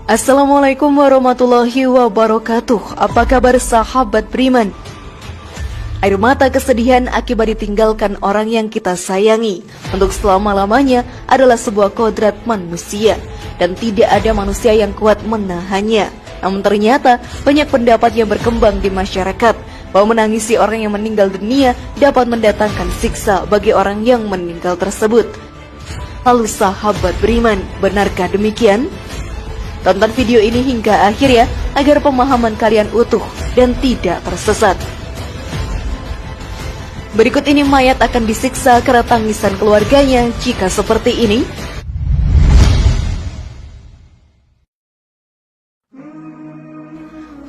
Assalamualaikum warahmatullahi wabarakatuh. Apa kabar sahabat beriman? Air mata kesedihan akibat ditinggalkan orang yang kita sayangi untuk selama-lamanya adalah sebuah kodrat manusia, dan tidak ada manusia yang kuat menahannya. Namun ternyata banyak pendapat yang berkembang di masyarakat bahwa menangisi orang yang meninggal dunia dapat mendatangkan siksa bagi orang yang meninggal tersebut. Lalu sahabat beriman, benarkah demikian? Tonton video ini hingga akhir ya, agar pemahaman kalian utuh dan tidak tersesat. Berikut ini mayat akan disiksa karena tangisan keluarganya jika seperti ini.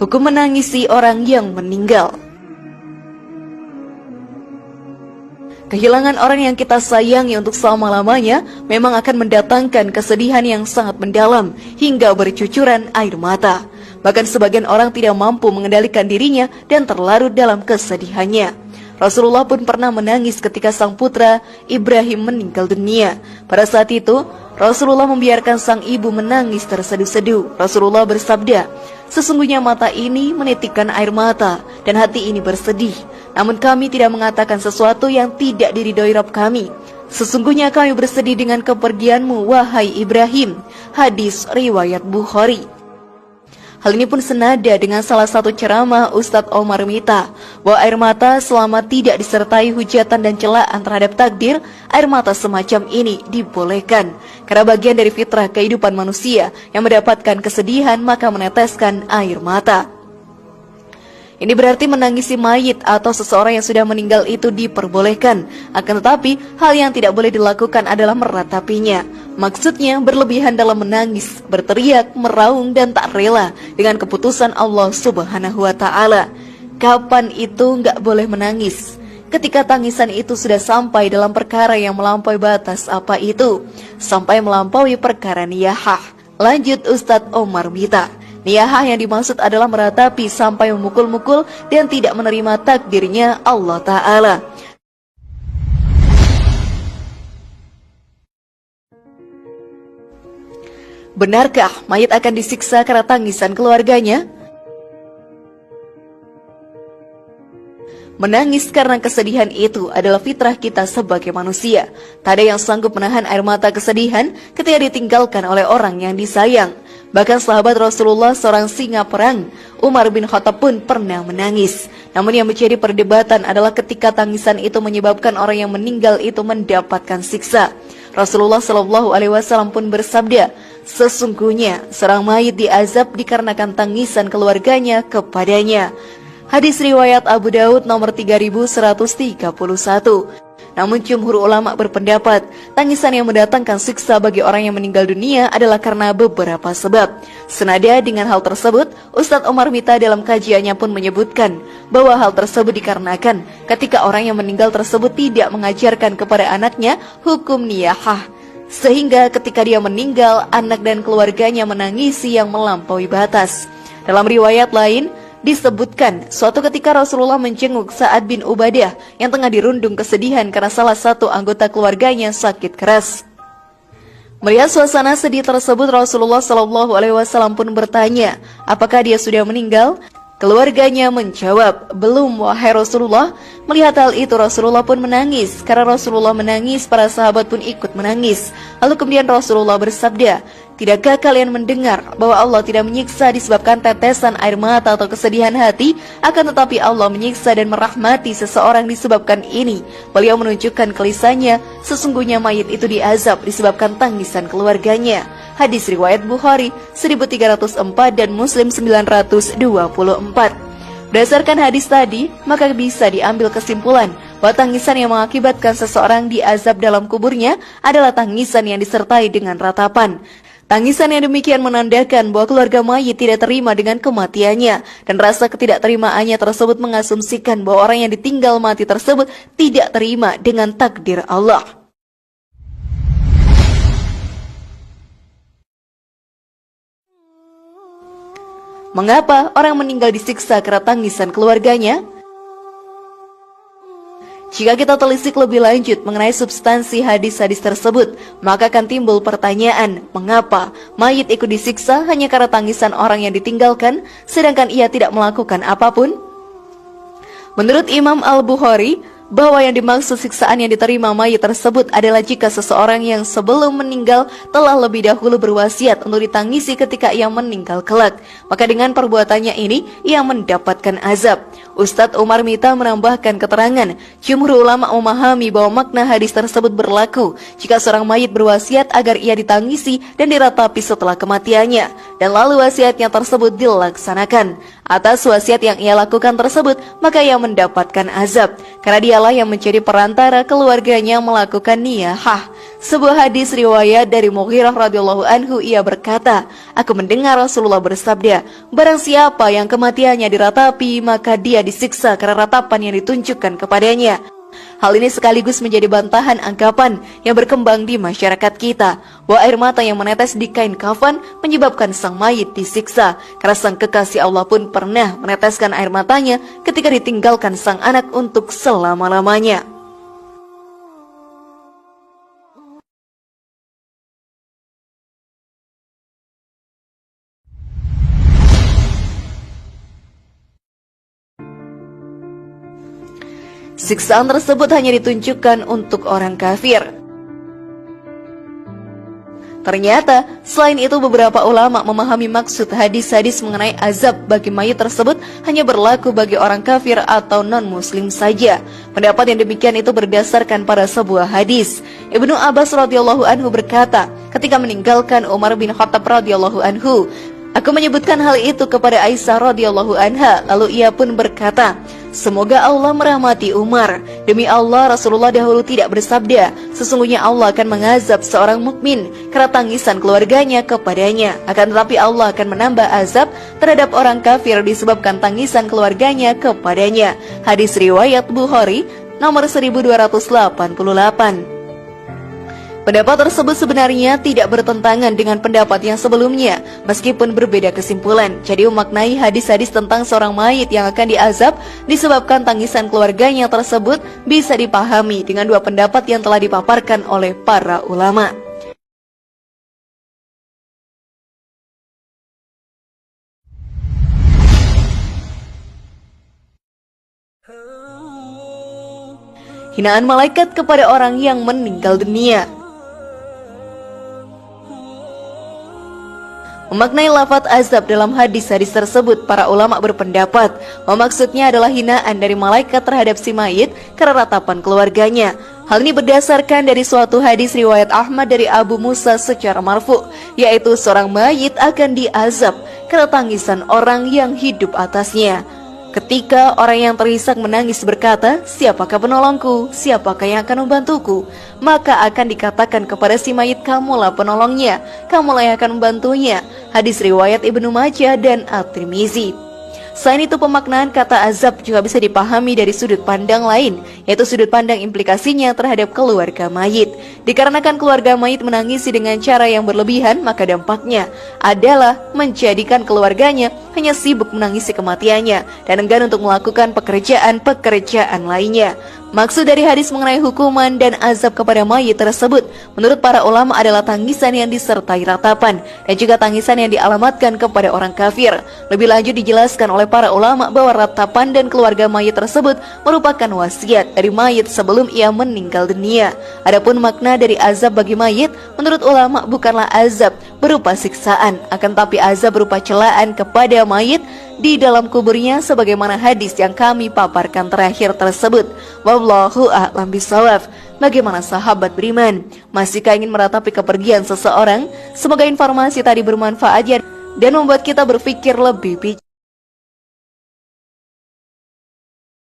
Hukum menangisi orang yang meninggal. Kehilangan orang yang kita sayangi untuk selama-lamanya memang akan mendatangkan kesedihan yang sangat mendalam hingga bercucuran air mata. Bahkan sebagian orang tidak mampu mengendalikan dirinya dan terlarut dalam kesedihannya. Rasulullah pun pernah menangis ketika sang putra Ibrahim meninggal dunia. Pada saat itu, Rasulullah membiarkan sang ibu menangis terseduh-seduh. Rasulullah bersabda, "Sesungguhnya mata ini menitikkan air mata dan hati ini bersedih. Namun kami tidak mengatakan sesuatu yang tidak diridhoi Rabb kami. Sesungguhnya kami bersedih dengan kepergianmu, wahai Ibrahim." Hadis riwayat Bukhari. Hal ini pun senada dengan salah satu ceramah Ustadz Omar Mita, bahwa air mata selama tidak disertai hujatan dan celaan terhadap takdir, air mata semacam ini dibolehkan. Karena bagian dari fitrah kehidupan manusia yang mendapatkan kesedihan maka meneteskan air mata. Ini berarti menangisi mayit atau seseorang yang sudah meninggal itu diperbolehkan. Akan tetapi, hal yang tidak boleh dilakukan adalah meratapinya. Maksudnya berlebihan dalam menangis, berteriak, meraung, dan tak rela dengan keputusan Allah Subhanahu wa Ta'ala. Kapan itu nggak boleh menangis? Ketika tangisan itu sudah sampai dalam perkara yang melampaui batas. Apa itu? Sampai melampaui perkara niyahah. Lanjut Ustadz Omar Mita. Niyahah yang dimaksud adalah meratapi sampai memukul-mukul dan tidak menerima takdirnya Allah Ta'ala. Benarkah mayat akan disiksa karena tangisan keluarganya? Menangis karena kesedihan itu adalah fitrah kita sebagai manusia. Tak ada yang sanggup menahan air mata kesedihan ketika ditinggalkan oleh orang yang disayang. Bahkan sahabat Rasulullah, seorang singa perang, Umar bin Khattab pun pernah menangis. Namun yang menjadi perdebatan adalah ketika tangisan itu menyebabkan orang yang meninggal itu mendapatkan siksa. Rasulullah Shallallahu Alaihi Wasallam pun bersabda, "Sesungguhnya seorang mayit diazab dikarenakan tangisan keluarganya kepadanya." Hadis riwayat Abu Daud nomor 3131. Namun jumhur ulama berpendapat, tangisan yang mendatangkan siksa bagi orang yang meninggal dunia adalah karena beberapa sebab. Senada dengan hal tersebut, Ustadz Omar Mita dalam kajiannya pun menyebutkan bahwa hal tersebut dikarenakan ketika orang yang meninggal tersebut tidak mengajarkan kepada anaknya hukum niyahah. Sehingga ketika dia meninggal, anak dan keluarganya menangisi yang melampaui batas. Dalam riwayat lain, disebutkan suatu ketika Rasulullah menjenguk Sa'ad bin Ubadah yang tengah dirundung kesedihan karena salah satu anggota keluarganya sakit keras. Melihat suasana sedih tersebut, Rasulullah Shallallahu Alaihi Wasallam pun bertanya, apakah dia sudah meninggal? Keluarganya menjawab, belum wahai Rasulullah. Melihat hal itu Rasulullah pun menangis. Karena Rasulullah menangis, para sahabat pun ikut menangis. Lalu kemudian Rasulullah bersabda, tidakkah kalian mendengar bahwa Allah tidak menyiksa disebabkan tetesan air mata atau kesedihan hati, akan tetapi Allah menyiksa dan merahmati seseorang disebabkan ini. Beliau menunjukkan ke lisannya, sesungguhnya mayit itu diazab disebabkan tangisan keluarganya. Hadis riwayat Bukhari 1304 dan Muslim 924. Berdasarkan hadis tadi, maka bisa diambil kesimpulan bahwa tangisan yang mengakibatkan seseorang diazab dalam kuburnya adalah tangisan yang disertai dengan ratapan. Tangisan yang demikian menandakan bahwa keluarga mayit tidak terima dengan kematiannya, dan rasa ketidakterimaannya tersebut mengasumsikan bahwa orang yang ditinggal mati tersebut tidak terima dengan takdir Allah. Mengapa orang meninggal disiksa karena tangisan keluarganya? Jika kita telisik lebih lanjut mengenai substansi hadis-hadis tersebut, maka akan timbul pertanyaan, mengapa mayit ikut disiksa hanya karena tangisan orang yang ditinggalkan, sedangkan ia tidak melakukan apapun? Menurut Imam Al-Bukhari, bahwa yang dimaksud siksaan yang diterima mayit tersebut adalah jika seseorang yang sebelum meninggal telah lebih dahulu berwasiat untuk ditangisi ketika ia meninggal kelak, maka dengan perbuatannya ini ia mendapatkan azab. Ustadz Umar Mita menambahkan keterangan, jumhur ulama memahami bahwa makna hadis tersebut berlaku jika seorang mayit berwasiat agar ia ditangisi dan diratapi setelah kematiannya, dan lalu wasiatnya tersebut dilaksanakan. Atas wasiat yang ia lakukan tersebut, maka ia mendapatkan azab, karena dialah yang menjadi perantara keluarganya melakukan niyahah. Sebuah hadis riwayat dari Mughirah radhiyallahu anhu, ia berkata, aku mendengar Rasulullah bersabda, barang siapa yang kematiannya diratapi, maka dia disiksa karena ratapan yang ditunjukkan kepadanya. Hal ini sekaligus menjadi bantahan anggapan yang berkembang di masyarakat kita, bahwa air mata yang menetes di kain kafan menyebabkan sang mayit disiksa, karena sang kekasih Allah pun pernah meneteskan air matanya ketika ditinggalkan sang anak untuk selama-lamanya. Siksaan tersebut hanya ditunjukkan untuk orang kafir. Ternyata, selain itu beberapa ulama memahami maksud hadis-hadis mengenai azab bagi mayit tersebut hanya berlaku bagi orang kafir atau non-muslim saja. Pendapat yang demikian itu berdasarkan pada sebuah hadis. Ibnu Abbas radhiyallahu anhu berkata, ketika meninggalkan Umar bin Khattab radhiyallahu anhu, aku menyebutkan hal itu kepada Aisyah radhiyallahu anha, lalu ia pun berkata, semoga Allah merahmati Umar. Demi Allah, Rasulullah dahulu tidak bersabda, sesungguhnya Allah akan mengazab seorang mukmin karena tangisan keluarganya kepadanya. Akan tetapi Allah akan menambah azab terhadap orang kafir disebabkan tangisan keluarganya kepadanya. Hadis riwayat Bukhari nomor 1288. Pendapat tersebut sebenarnya tidak bertentangan dengan pendapat yang sebelumnya, meskipun berbeda kesimpulan. Jadi memaknai hadis-hadis tentang seorang mayit yang akan diazab disebabkan tangisan keluarganya tersebut bisa dipahami dengan dua pendapat yang telah dipaparkan oleh para ulama. Hinaan malaikat kepada orang yang meninggal dunia. Memaknai lafaz azab dalam hadis-hadis tersebut, para ulama berpendapat maksudnya adalah hinaan dari malaikat terhadap si mayit karena ratapan keluarganya. Hal ini berdasarkan dari suatu hadis riwayat Ahmad dari Abu Musa secara marfu, yaitu seorang mayit akan diazab karena tangisan orang yang hidup atasnya. Ketika orang yang terisak menangis berkata, siapakah penolongku? Siapakah yang akan membantuku? Maka akan dikatakan kepada si mayit, kamulah penolongnya, kamulah yang akan membantunya. Hadis riwayat Ibnu Majah dan At-Tirmizi. Selain itu, pemaknaan kata azab juga bisa dipahami dari sudut pandang lain, yaitu sudut pandang implikasinya terhadap keluarga mayit. Dikarenakan keluarga mayit menangisi dengan cara yang berlebihan, maka dampaknya adalah menjadikan keluarganya hanya sibuk menangisi kematiannya dan enggan untuk melakukan pekerjaan lainnya. Maksud dari hadis mengenai hukuman dan azab kepada mayit tersebut menurut para ulama adalah tangisan yang disertai ratapan dan juga tangisan yang dialamatkan kepada orang kafir. Lebih lanjut dijelaskan oleh para ulama bahwa ratapan dan keluarga mayit tersebut merupakan wasiat dari mayit sebelum ia meninggal dunia. Adapun makna dari azab bagi mayit menurut ulama bukanlah azab berupa siksaan, akan tapi azab berupa celaan kepada mayit di dalam kuburnya sebagaimana hadis yang kami paparkan terakhir tersebut. Wallahu a'lam bishawab. Bagaimana sahabat beriman? Masihkah ingin meratapi kepergian seseorang? Semoga informasi tadi bermanfaat dan membuat kita berpikir lebih bijak.